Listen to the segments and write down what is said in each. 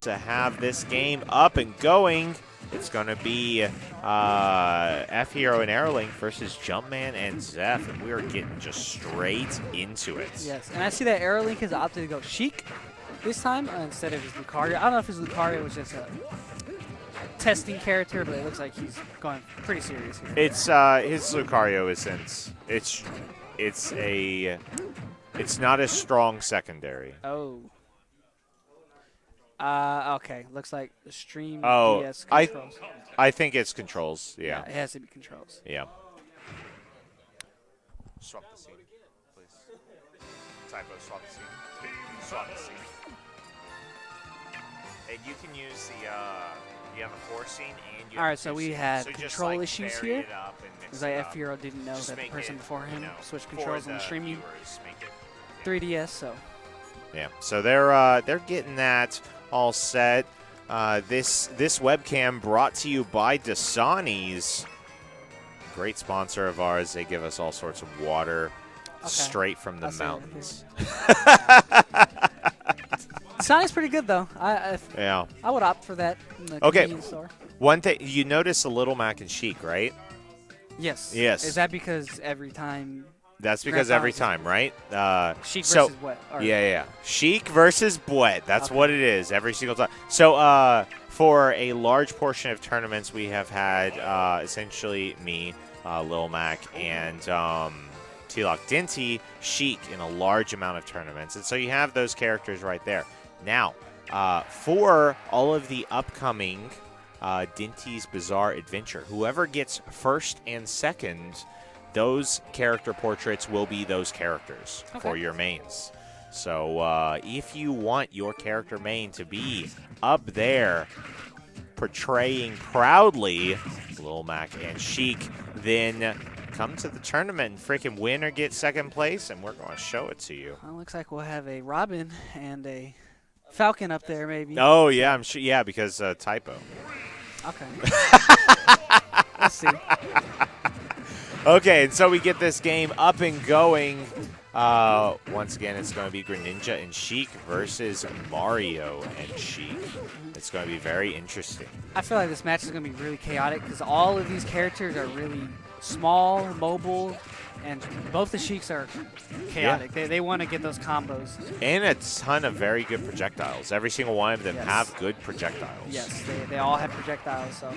to have this game up and going. It's going to be fhero and AeroLink versus Jumpman and Zeph, and we are getting just straight into it. Yes, and I see that AeroLink has opted to go Sheik this time instead of his Lucario. I don't know if his Lucario was just a testing character, but it looks like he's going pretty serious here. It's his Lucario isn't. It's not a strong secondary. Oh. Okay. Looks like the stream Oh, DS controls. I think it's controls. Yeah. It has to be controls. Yeah. Swap the scene, please. Typo, swap the scene. Swap the scene. And you can use the you have a 4 scene and you All have right, so 2 we scenes. had So just, control like, issues vary here. it up and mix Because it like up. fhero didn't know Just that the make person it, before him you know, switched for controls on the stream viewers, make it, 3DS, so. yeah, so they're getting that all set. This webcam brought to you by Dasani's, great sponsor of ours. They give us all sorts of water straight from the mountains. Dasani's pretty good though. Yeah. I would opt for that in the convenience store. One thing you notice a Little Mac and Sheik, right? Yes. Yes. Is that because every time? That's because every time, right? Sheik versus what? Yeah. Sheik versus Bwet. That's what it is every single time. So for a large portion of tournaments, we have had essentially me, Lil Mac, and T-Lock Denti, Sheik in a large amount of tournaments. And so you have those characters right there. Now, for all of the upcoming Denti's Bizarre Adventure, whoever gets first and second, those character portraits will be those characters for your mains. So if you want your character main to be up there portraying proudly Lil Mac and Sheik, then come to the tournament and freaking win or get second place, and we're going to show it to you. Well, looks like we'll have a Robin and a Falcon up there, maybe. Oh, yeah, I'm sure. Yeah, because typo. Okay. Let's see. Okay, and so we get this game up and going. Once again, it's going to be Greninja and Sheik versus Mario and Sheik. It's going to be very interesting. I feel like this match is going to be really chaotic because all of these characters are really small, mobile, and both the Sheiks are chaotic. Yeah. They want to get those combos. And a ton of very good projectiles. Every single one of them have good projectiles. Yes, they all have projectiles. So.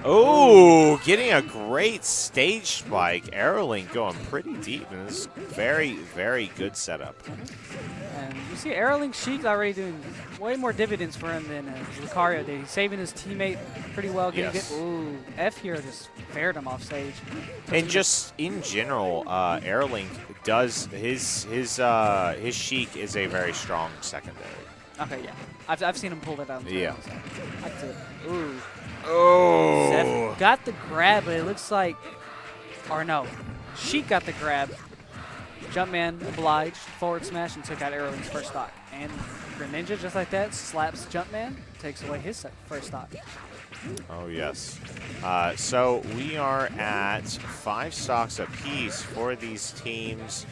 Oh, getting a great stage spike. AeroLink going pretty deep in this very, very good setup. And you see AeroLink Sheik's already doing way more dividends for him than Lucario did. He's saving his teammate pretty well. Getting good. Ooh, fhero just fared him off stage. And just in general, AeroLink does his Sheik is a very strong secondary. Okay, yeah. I've seen him pull that down. Yeah. So that's it. Ooh. Oh. Zeph got the grab, but it looks like, or no, Sheik got the grab. Jumpman obliged, forward smash, and took out AeroLink's first stock. And Greninja, just like that, slaps Jumpman, takes away his first stock. Oh, yes. So we are at 5 stocks apiece for these teams.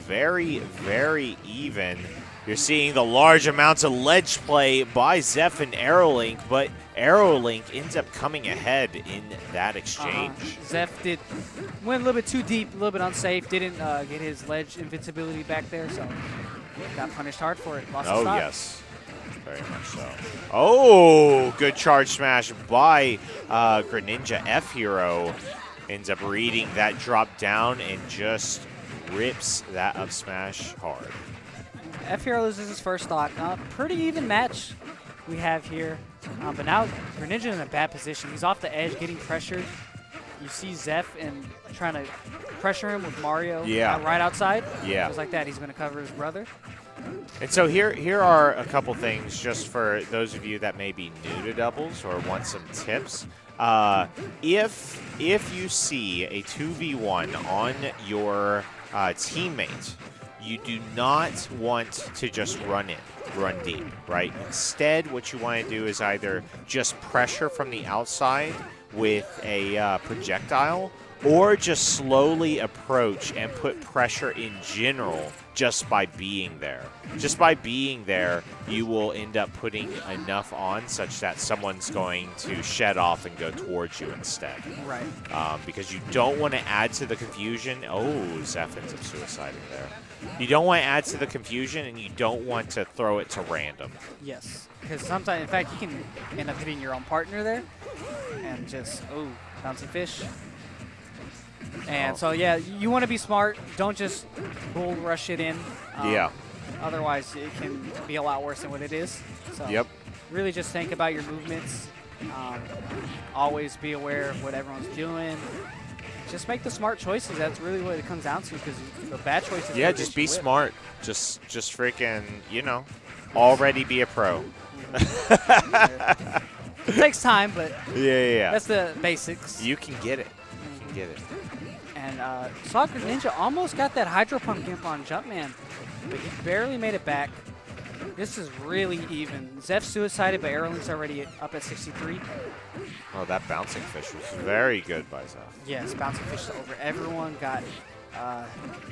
Very, very even. You're seeing the large amounts of ledge play by Zeph and AeroLink, but AeroLink ends up coming ahead in that exchange. Zeph went a little bit too deep, a little bit unsafe, didn't get his ledge invincibility back there, so got punished hard for it. Lost his stock. Yes. Very much so. Oh, good charge smash by Greninja. fhero ends up reading that drop down and just rips that up smash hard. fhero loses his first stock. Pretty even match we have here. But now Greninja in a bad position. He's off the edge, getting pressured. You see Zeph and trying to pressure him with Mario right outside. Yeah. Just like that, he's going to cover his brother. And so here are a couple things just for those of you that may be new to doubles or want some tips. If you see a 2v1 on your teammate, you do not want to just run deep, right? Instead, what you want to do is either just pressure from the outside with a projectile, or just slowly approach and put pressure in general just by being there. Just by being there, you will end up putting enough on such that someone's going to shed off and go towards you instead. Right. Because you don't want to add to the confusion. Oh, Zeph ends up suiciding there. You don't want to add to the confusion, and you don't want to throw it to random. Yes, because sometimes, in fact, you can end up hitting your own partner there, and just bouncing fish. And so yeah, you want to be smart. Don't just bull rush it in. Yeah. Otherwise, it can be a lot worse than what it is. So Yep. really just think about your movements. Always be aware of what everyone's doing. Just make the smart choices. That's really what it comes down to, because the bad choices. Yeah, just be smart. Just freaking, already be a pro. It takes time, but Yeah. that's the basics. You can get it. You can get it. And Soccer Ninja almost got that Hydro Pump Gimp on Jumpman, but he barely made it back. This is really even. Zeph suicided, but AeroLink's already up at 63. Oh, that bouncing fish was very good by Zeph. Yes, bouncing fish over everyone. Got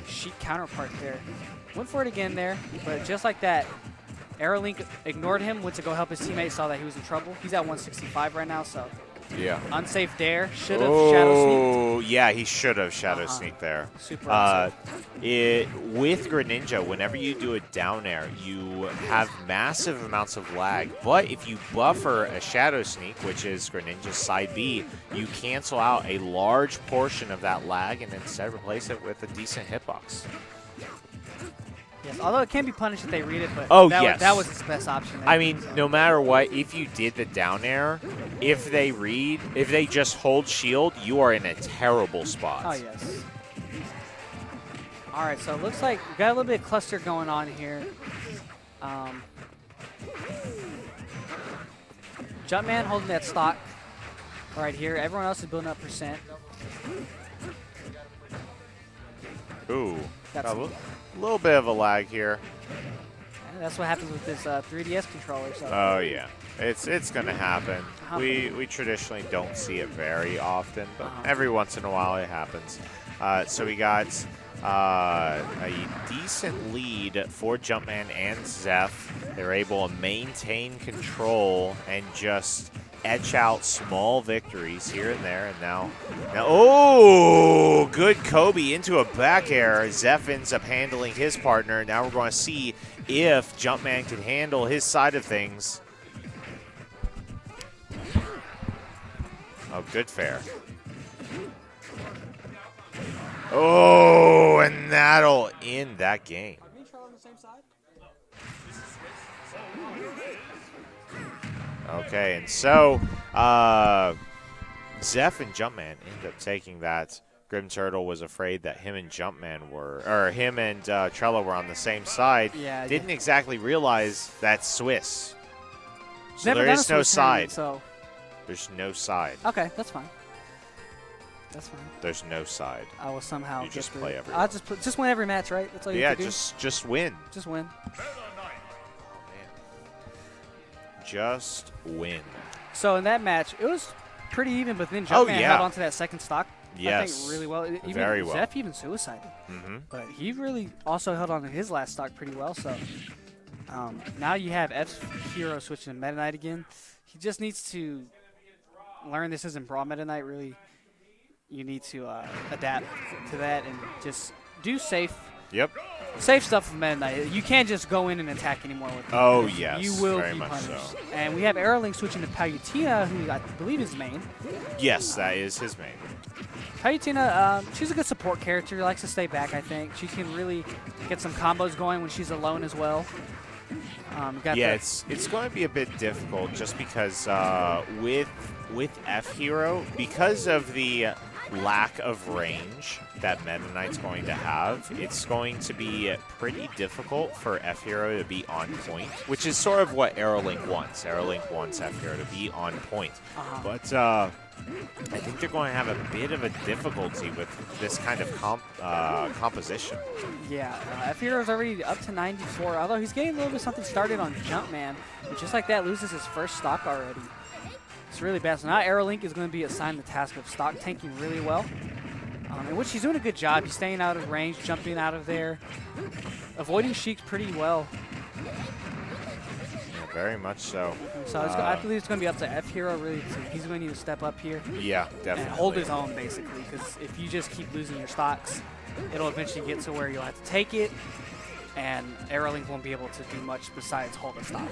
Sheik counterpart there. Went for it again there, but just like that, AeroLink ignored him, went to go help his teammate, saw that he was in trouble. He's at 165 right now, so yeah. Unsafe dare. Should have shadow sneaked. Oh, yeah, he should have shadow sneaked there. Super unsafe. With Greninja, whenever you do a down air, you have massive amounts of lag. But if you buffer a shadow sneak, which is Greninja's side B, you cancel out a large portion of that lag and instead replace it with a decent hitbox. Yes, although it can be punished if they read it, but that was its best option. I mean, no matter what, if you did the down air, if they just hold shield, you are in a terrible spot. Oh, yes. All right, so it looks like we got a little bit of cluster going on here. Jumpman holding that stock right here. Everyone else is building up percent. Ooh, got a little bit of a lag here. And that's what happens with this 3DS controller. So. Oh yeah, it's gonna happen. We traditionally don't see it very often, but every once in a while it happens. So we got a decent lead for Jumpman and Zeph. They're able to maintain control and just etch out small victories here and there. And now, oh, good Kobe into a back air. Zeph ends up handling his partner. Now we're going to see if Jumpman can handle his side of things. Oh, good fair. Oh, and that'll end that game. Okay, and so Zeph and Jumpman end up taking that. Grim Turtle was afraid that him and Jumpman him and Trello were on the same side. Yeah. Didn't exactly realize that's Swiss. So Never there done is a no Swiss side. So. There's no side. Okay, that's fine. That's fine. There's no side. I will somehow. You just play every. I'll just win every match, right? That's all you have to do. just win. Just win. Just win. So in that match, it was pretty even, but then Jumpman held onto that second stock. Yes. I think really well. Very well. Zeph even suicided. But he really also held on to his last stock pretty well. So now you have fhero switching to Meta Knight again. He just needs to learn this isn't Brawl Meta Knight. Really, you need to adapt to that and just do safe. Yep. Safe stuff with Meta Knight. You can't just go in and attack anymore with him. Oh, yes. You will very be much punished. So. And we have AeroLink switching to Palutena, who I believe is main. Yes, that is his main. Palutena, she's a good support character. Likes to stay back, I think. She can really get some combos going when she's alone as well. It's going to be a bit difficult just because with fhero, because of the lack of range that Meta Knight's going to have, it's going to be pretty difficult for fhero to be on point, which is sort of what AeroLink wants. AeroLink wants fhero to be on point. But I think they're going to have a bit of a difficulty with this kind of composition. Yeah, fhero's already up to 94, although he's getting a little bit something started on Jumpman, and just like that, loses his first stock already. It's really bad. So now AeroLink is going to be assigned the task of stock tanking really well. in which he's doing a good job. He's staying out of range, jumping out of there, avoiding Sheik pretty well. Yeah, very much so. So I believe it's going to be up to fhero, really. He's going to need to step up here. Yeah, definitely. And hold his own, basically, because if you just keep losing your stocks, it'll eventually get to where you'll have to take it, and AeroLink won't be able to do much besides hold a stock.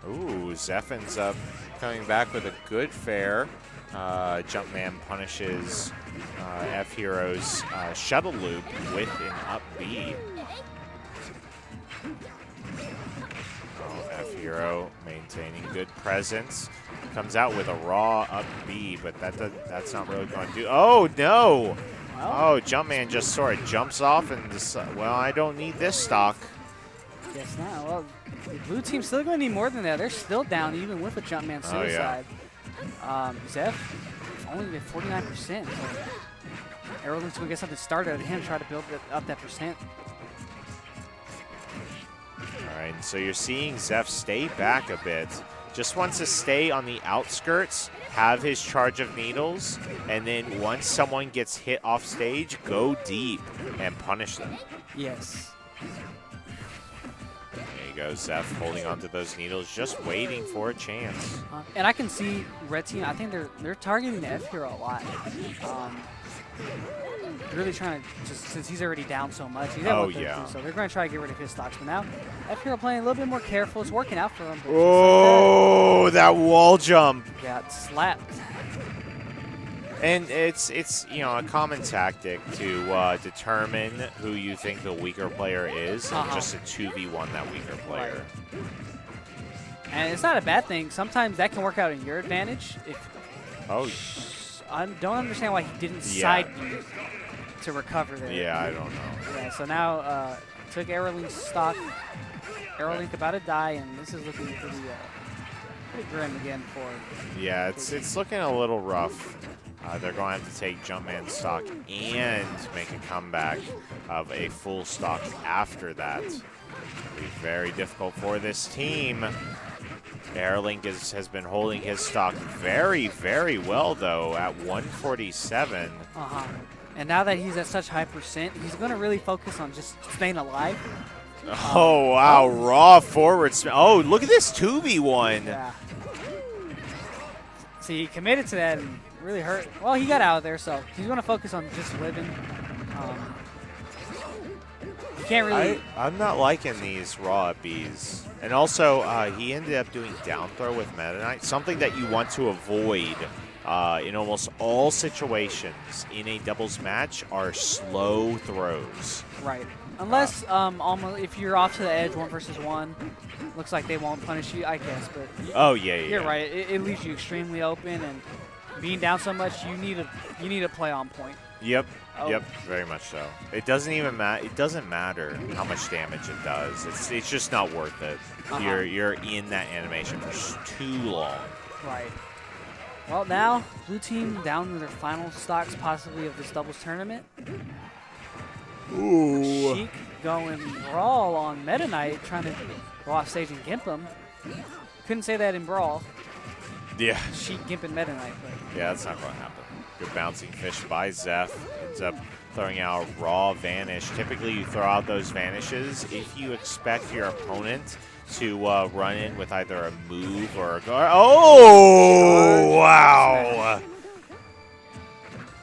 Ooh, Zeph ends up coming back with a good fair. Jumpman punishes fhero's shuttle loop with an up B. fhero maintaining good presence. Comes out with a raw up B, but that's not really going to do. Oh, no! Oh, Jumpman just sort of jumps off and well, I don't need this stock. Guess not. Well, the blue team's still going to need more than that. They're still down even with a Jumpman suicide. Oh, yeah. Zeph only at 49%. So AeroLink's going to get something started at him, try to build up that percent. All right, so you're seeing Zeph stay back a bit. Just wants to stay on the outskirts, have his charge of needles, and then once someone gets hit off stage, go deep and punish them. Yes. There you go, Zeph holding onto those needles, just waiting for a chance. And I can see red team, I think they're targeting the fhero a lot. Really trying to, just since he's already down so much, he's at 132, so they're going to try to get rid of his stocks. But now, fhero playing a little bit more careful. It's working out for him. Oh, that wall jump! Got slapped. And it's you know, a common tactic to determine who you think the weaker player is, and just a 2v1 that weaker player. Right. And it's not a bad thing. Sometimes that can work out in your advantage. I don't understand why he didn't side B to recover there. Yeah, I don't know. Yeah, so now took AeroLink's stock. AeroLink about to die, and this is looking pretty grim again for him. Yeah, it's looking a little rough. They're going to have to take Jumpman stock and make a comeback of a full stock after that. It'll be very difficult for this team. AeroLink has been holding his stock very, very well, though, at 147. And now that he's at such high percent, he's going to really focus on just staying alive. Oh, wow. Raw forward. Oh, look at this 2v1. Yeah. See, he committed to that and really hurt. Well, he got out of there, so he's going to focus on just living. You can't really... I'm not liking these raw Bs. And also, he ended up doing down throw with Meta Knight, something that you want to avoid in almost all situations in a doubles match are slow throws. Right. Unless almost if you're off to the edge 1 versus 1, looks like they won't punish you, I guess. But you're right. It leaves you extremely open, and being down so much, you need to play on point. Yep. Yep, very much so. It doesn't even matter. It doesn't matter how much damage it does. It's just not worth it. You're in that animation for too long. Right. Well, now blue team down to their final stocks, possibly of this doubles tournament. Ooh. Sheik going brawl on Meta Knight, trying to go off stage and gimp him. Couldn't say that in brawl. Yeah. Sheik gimping Meta Knight. But yeah, that's not going to happen. Good bouncing fish by Zeph. Ends up throwing out raw vanish. Typically, you throw out those vanishes if you expect your opponent to run in with either a move or a guard. Oh, wow.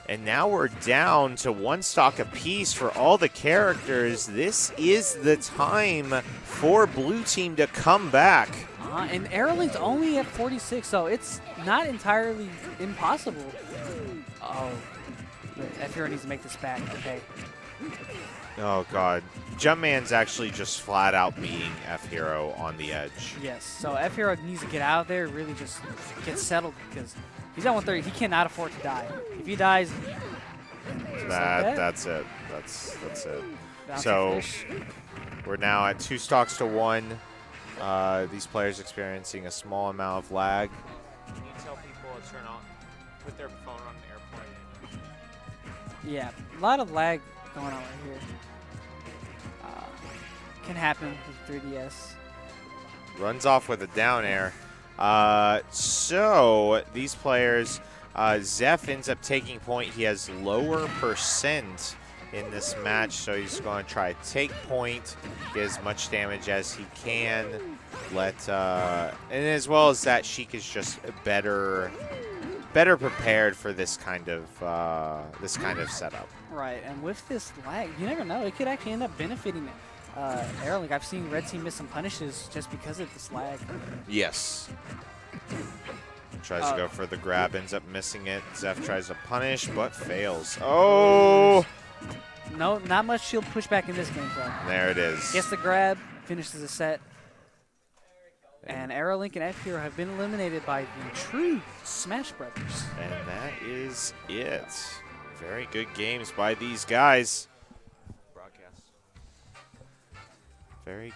And now we're down to 1 stock apiece for all the characters. This is the time for blue team to come back. And AeroLink's only at 46, so it's not entirely impossible. Oh, fhero needs to make this back. Okay. Oh, God. Jumpman's actually just flat out beating fhero on the edge. Yes, so fhero needs to get out of there, really just get settled, because he's at 130. He cannot afford to die. If he dies, that's it. That's it. Bouncing so fish. We're now at 2 stocks to 1. These players experiencing a small amount of lag. Can you tell people to turn on, put their phone on airplane? Yeah, a lot of lag going on right here. Can happen with 3DS. Runs off with a down air. So these players Zeph ends up taking point. He has lower percent in this match, so he's going to try to take point, get as much damage as he can. And as well as that, Sheik is just better prepared for this kind of setup. Right, and with this lag, you never know. It could actually end up benefiting AeroLink. I've seen Red Team miss some punishes just because of this lag. Yes. Tries to go for the grab, ends up missing it. Zeph tries to punish, but fails. Oh! No, not much shield pushback in this game, though. There it is. Gets the grab, finishes the set. And AeroLink and fhero have been eliminated by the true Smash Brothers. And that is it. Very good games by these guys. Broadcast. Very good.